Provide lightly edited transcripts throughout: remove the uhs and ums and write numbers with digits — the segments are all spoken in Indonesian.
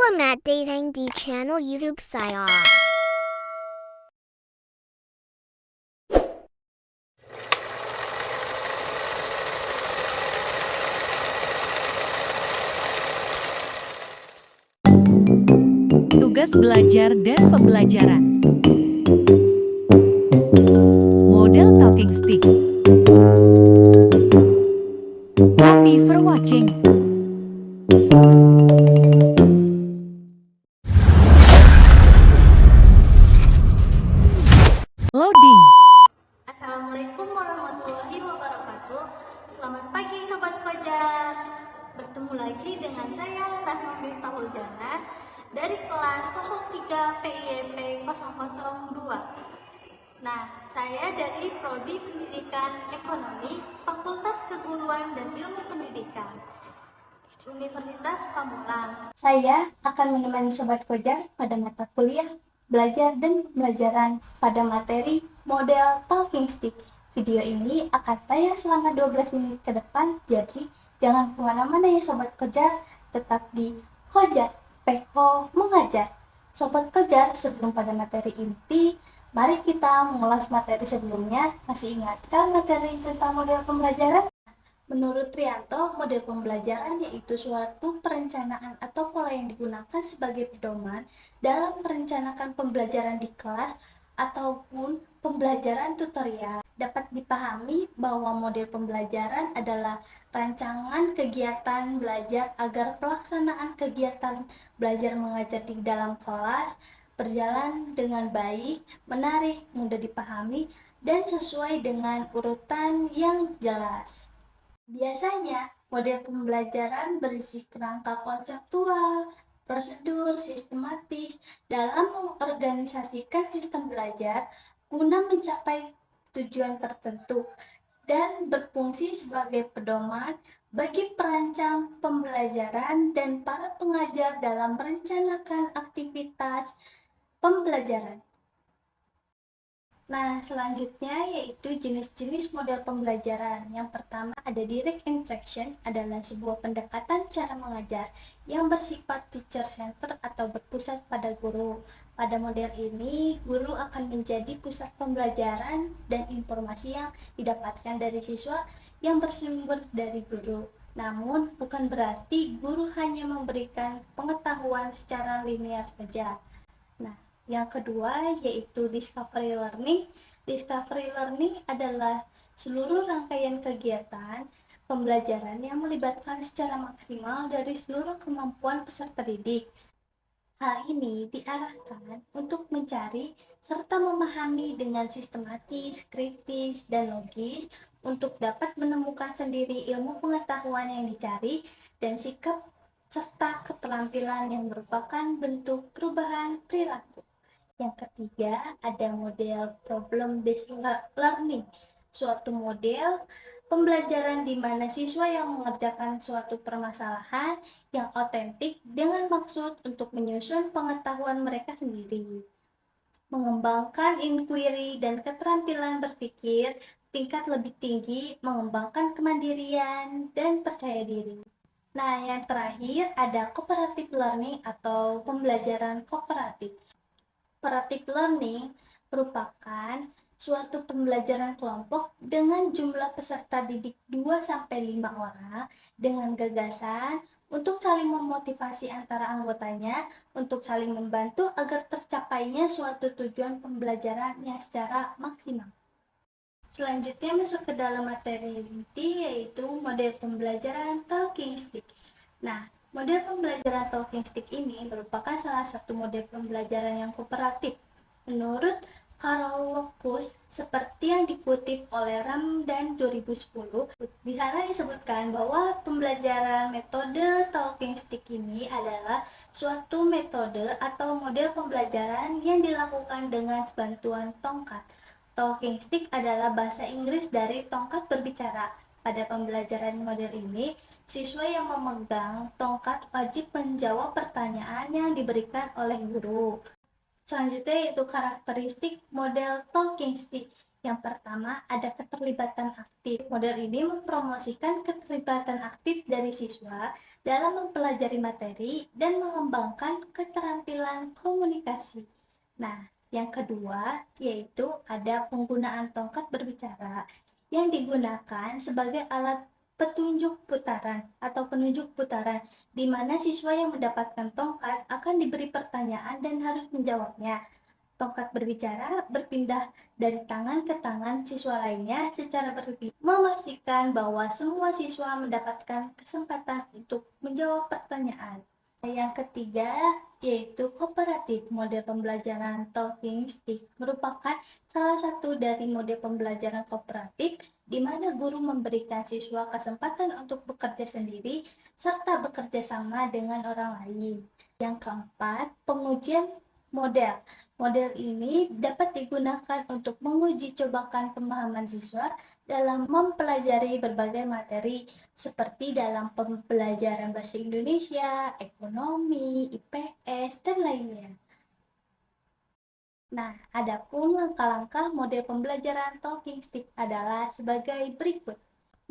Selamat datang di channel YouTube saya. Tugas belajar dan pembelajaran. Model talking stick. Happy for watching. Loading. Assalamualaikum warahmatullahi wabarakatuh. Selamat pagi Sobat Fajar. Bertemu lagi dengan saya Rahma Miftahul Jannah dari kelas 03 PIEP 002. Nah, saya dari Prodi Pendidikan Ekonomi, Fakultas Keguruan dan Ilmu Pendidikan, Universitas Pamulang. Saya akan menemani Sobat Fajar pada mata kuliah belajar dan pembelajaran pada materi model talking stick. Video ini akan tayang selama 12 menit ke depan, jadi jangan kemana-mana ya Sobat Fajar, tetap di Fajar Peko Mengajar. Sobat Fajar, sebelum pada materi inti, mari kita mengulas materi sebelumnya. Masih ingatkah materi tentang model pembelajaran? Menurut Trianto, model pembelajaran yaitu suatu perencanaan atau pola yang digunakan sebagai pedoman dalam merencanakan pembelajaran di kelas ataupun pembelajaran tutorial. Dapat dipahami bahwa model pembelajaran adalah rancangan kegiatan belajar agar pelaksanaan kegiatan belajar mengajar di dalam kelas berjalan dengan baik, menarik, mudah dipahami, dan sesuai dengan urutan yang jelas. Biasanya, model pembelajaran berisi kerangka konseptual, prosedur sistematis dalam mengorganisasikan sistem belajar guna mencapai tujuan tertentu dan berfungsi sebagai pedoman bagi perancang pembelajaran dan para pengajar dalam merencanakan aktivitas pembelajaran. Nah, selanjutnya yaitu jenis-jenis model pembelajaran. Yang pertama ada direct instruction, adalah sebuah pendekatan cara mengajar yang bersifat teacher center atau berpusat pada guru. Pada model ini, guru akan menjadi pusat pembelajaran dan informasi yang didapatkan dari siswa yang bersumber dari guru. Namun, bukan berarti guru hanya memberikan pengetahuan secara linear saja. Nah, yang kedua yaitu discovery learning. Discovery learning adalah seluruh rangkaian kegiatan pembelajaran yang melibatkan secara maksimal dari seluruh kemampuan peserta didik. Hal ini diarahkan untuk mencari serta memahami dengan sistematis, kritis, dan logis untuk dapat menemukan sendiri ilmu pengetahuan yang dicari dan sikap serta keterampilan yang merupakan bentuk perubahan perilaku. Yang ketiga, ada model problem-based learning, suatu model pembelajaran di mana siswa yang mengerjakan suatu permasalahan yang otentik dengan maksud untuk menyusun pengetahuan mereka sendiri. Mengembangkan inquiry dan keterampilan berpikir tingkat lebih tinggi, mengembangkan kemandirian dan percaya diri. Nah, yang terakhir ada cooperative learning atau pembelajaran kooperatif. Cooperative learning merupakan suatu pembelajaran kelompok dengan jumlah peserta didik 2-5 orang dengan gagasan untuk saling memotivasi antara anggotanya untuk saling membantu agar tercapainya suatu tujuan pembelajaran yang secara maksimal. Selanjutnya masuk ke dalam materi inti yaitu model pembelajaran talking stick. Nah, model pembelajaran talking stick ini merupakan salah satu model pembelajaran yang kooperatif. Menurut Carol Locus, seperti yang dikutip oleh Ramdan 2010, di sana disebutkan bahwa pembelajaran metode talking stick ini adalah suatu metode atau model pembelajaran yang dilakukan dengan bantuan tongkat. Talking stick adalah bahasa Inggris dari tongkat berbicara. Pada pembelajaran model ini, siswa yang memegang tongkat wajib menjawab pertanyaan yang diberikan oleh guru. Selanjutnya yaitu karakteristik model talking stick. Yang pertama, ada keterlibatan aktif. Model ini mempromosikan keterlibatan aktif dari siswa dalam mempelajari materi dan mengembangkan keterampilan komunikasi. Nah, yang kedua yaitu ada penggunaan tongkat berbicara yang digunakan sebagai alat petunjuk putaran atau penunjuk putaran, di mana siswa yang mendapatkan tongkat akan diberi pertanyaan dan harus menjawabnya. Tongkat berbicara berpindah dari tangan ke tangan siswa lainnya secara bergantian, memastikan bahwa semua siswa mendapatkan kesempatan untuk menjawab pertanyaan. Yang ketiga yaitu kooperatif. Model pembelajaran talking stick merupakan salah satu dari model pembelajaran kooperatif di mana guru memberikan siswa kesempatan untuk bekerja sendiri serta bekerja sama dengan orang lain. Yang keempat, pengujian model. Model ini dapat digunakan untuk menguji cobakan pemahaman siswa dalam mempelajari berbagai materi seperti dalam pembelajaran bahasa Indonesia, ekonomi, IPS, dan lainnya. Nah, adapun langkah-langkah model pembelajaran talking stick adalah sebagai berikut.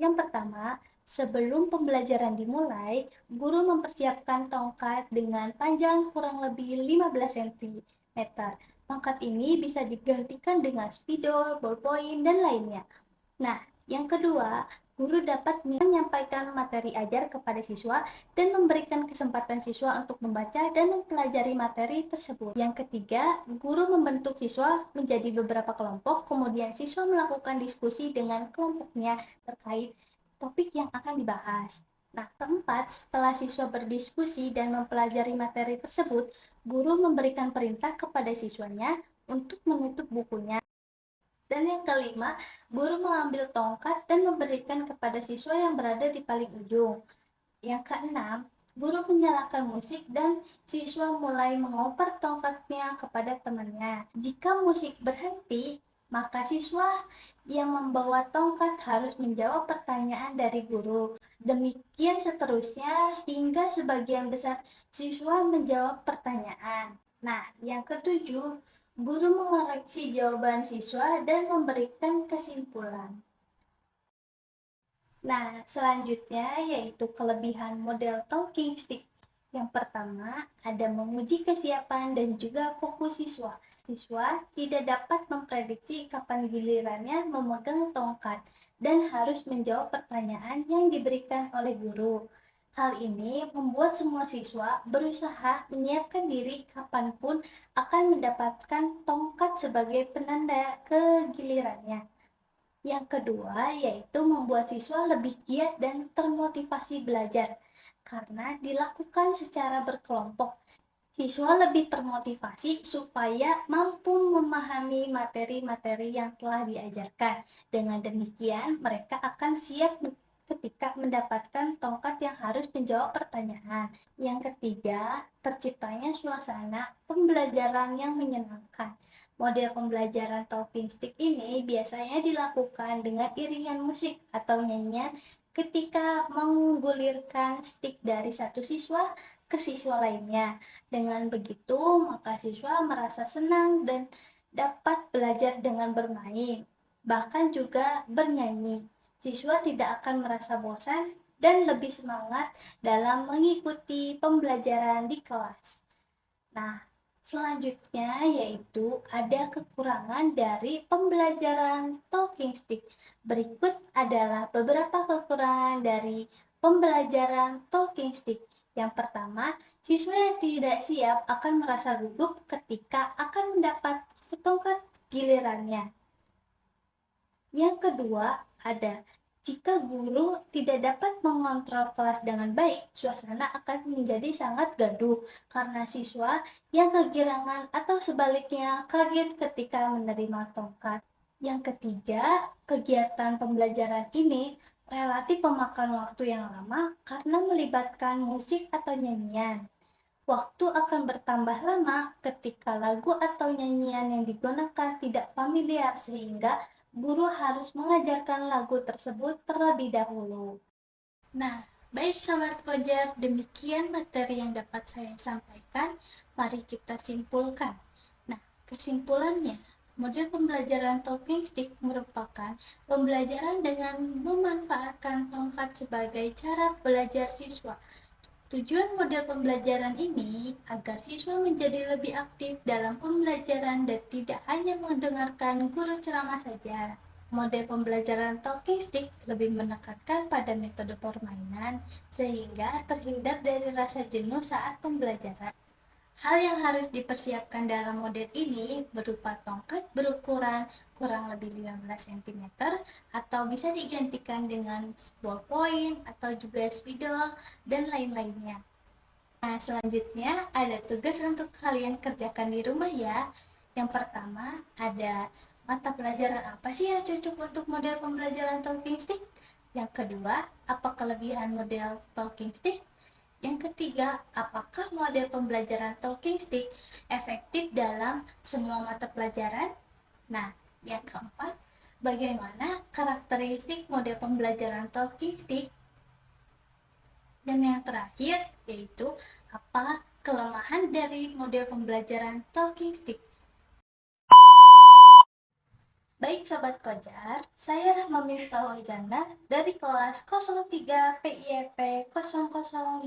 Yang pertama, sebelum pembelajaran dimulai, guru mempersiapkan tongkat dengan panjang kurang lebih 15 cm. Tongkat ini bisa digantikan dengan spidol, ballpoint, dan lainnya. Nah, yang kedua, guru dapat menyampaikan materi ajar kepada siswa dan memberikan kesempatan siswa untuk membaca dan mempelajari materi tersebut. Yang ketiga, guru membentuk siswa menjadi beberapa kelompok, kemudian siswa melakukan diskusi dengan kelompoknya terkait topik yang akan dibahas. Nah, keempat, setelah siswa berdiskusi dan mempelajari materi tersebut, guru memberikan perintah kepada siswanya untuk menutup bukunya. Dan yang kelima, guru mengambil tongkat dan memberikan kepada siswa yang berada di paling ujung. Yang keenam, guru menyalakan musik dan siswa mulai mengoper tongkatnya kepada temannya. Jika musik berhenti, maka siswa yang membawa tongkat harus menjawab pertanyaan dari guru. Demikian seterusnya hingga sebagian besar siswa menjawab pertanyaan. Nah, yang ketujuh, guru mengoreksi jawaban siswa dan memberikan kesimpulan. Nah, selanjutnya yaitu kelebihan model talking stick. Yang pertama, ada menguji kesiapan dan juga fokus siswa. Siswa tidak dapat memprediksi kapan gilirannya memegang tongkat dan harus menjawab pertanyaan yang diberikan oleh guru. Hal ini membuat semua siswa berusaha menyiapkan diri kapanpun akan mendapatkan tongkat sebagai penanda kegilirannya. Yang kedua yaitu membuat siswa lebih giat dan termotivasi belajar karena dilakukan secara berkelompok. Siswa lebih termotivasi supaya mampu memahami materi-materi yang telah diajarkan. Dengan demikian, mereka akan siap ketika mendapatkan tongkat yang harus menjawab pertanyaan. Yang ketiga, terciptanya suasana pembelajaran yang menyenangkan. Model pembelajaran talking stick ini biasanya dilakukan dengan iringan musik atau nyanyian ketika menggulirkan stick dari satu siswa ke siswa lainnya. Dengan begitu, maka siswa merasa senang dan dapat belajar dengan bermain, bahkan juga bernyanyi. Siswa tidak akan merasa bosan dan lebih semangat dalam mengikuti pembelajaran di kelas. Nah, selanjutnya yaitu ada kekurangan dari pembelajaran talking stick. Berikut adalah beberapa kekurangan dari pembelajaran talking stick. Yang pertama, siswa yang tidak siap akan merasa gugup ketika akan mendapat tongkat gilirannya. Yang kedua, ada jika guru tidak dapat mengontrol kelas dengan baik, suasana akan menjadi sangat gaduh karena siswa yang kegirangan atau sebaliknya kaget ketika menerima tongkat. Yang ketiga, kegiatan pembelajaran ini relatif memakan waktu yang lama karena melibatkan musik atau nyanyian. Waktu akan bertambah lama ketika lagu atau nyanyian yang digunakan tidak familiar sehingga guru harus mengajarkan lagu tersebut terlebih dahulu. Nah, baik sahabat Fajar, demikian materi yang dapat saya sampaikan. Mari kita simpulkan. Nah, kesimpulannya, Model pembelajaran talking stick merupakan pembelajaran dengan memanfaatkan tongkat sebagai cara belajar siswa. Tujuan model pembelajaran ini agar siswa menjadi lebih aktif dalam pembelajaran dan tidak hanya mendengarkan guru ceramah saja. Model pembelajaran talking stick lebih menekankan pada metode permainan sehingga terhindar dari rasa jenuh saat pembelajaran. Hal yang harus dipersiapkan dalam model ini berupa tongkat berukuran kurang lebih 15 cm atau bisa digantikan dengan ballpoint atau juga spidol dan lain-lainnya. Nah, selanjutnya ada tugas untuk kalian kerjakan di rumah ya. Yang pertama ada mata pelajaran apa sih yang cocok untuk model pembelajaran talking stick? Yang kedua, apa kelebihan model talking stick? Yang ketiga, apakah model pembelajaran talking stick efektif dalam semua mata pelajaran? Nah, yang keempat, bagaimana karakteristik model pembelajaran talking stick? Dan yang terakhir, yaitu apa kelemahan dari model pembelajaran talking stick? Baik Sobat Kojar, saya Rahma Miftahul-Jannah dari kelas 03 PIEP 002.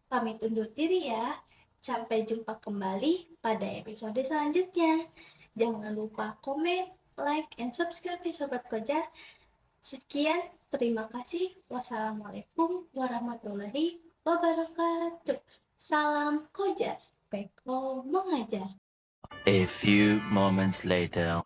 Pamit undur diri ya. Sampai jumpa kembali pada episode selanjutnya. Jangan lupa komen, like, and subscribe ya Sobat Kojar. Sekian, terima kasih. Wassalamualaikum warahmatullahi wabarakatuh. Salam Kojar, Peko mengajar. A few moments later.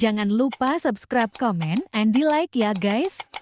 Jangan lupa subscribe, comment, and di like ya guys.